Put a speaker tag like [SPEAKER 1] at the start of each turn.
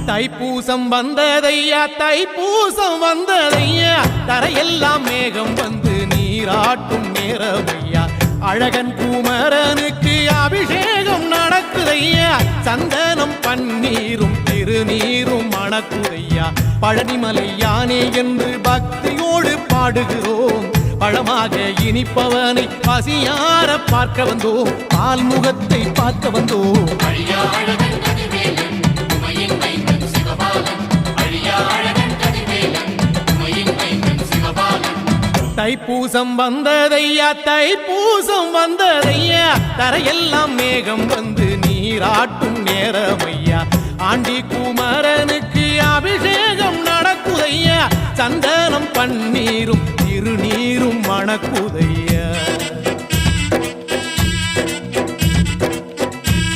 [SPEAKER 1] தைப்பூசம் வந்ததையா தைப்பூசம் வந்ததையா தரையெல்லாம் மேகம் வந்து நீராட்டும் நேரமையா அழகன் குமரனுக்கு அபிஷேகம் நடக்குதையா சந்தனம் பன்னீரும் திருநீரும் மணக்குதையா பழனிமலை யானே என்று பக்தியோடு பாடுகிறோம் பழமாக இனிப்பவனை பசியார பார்க்க வந்தோம் பால்முகத்தை பார்க்க வந்தோம் தைப்பூசம் வந்ததையா தைப்பூசம் வந்ததையா தரையெல்லாம் மேகம் வந்து நீராட்டும் நேரமையா ஆண்டி குமரனுக்கு அபிஷேகம் நடக்குதையா சந்தனம் பன்னீரும் திருநீரும் மணக்குதையா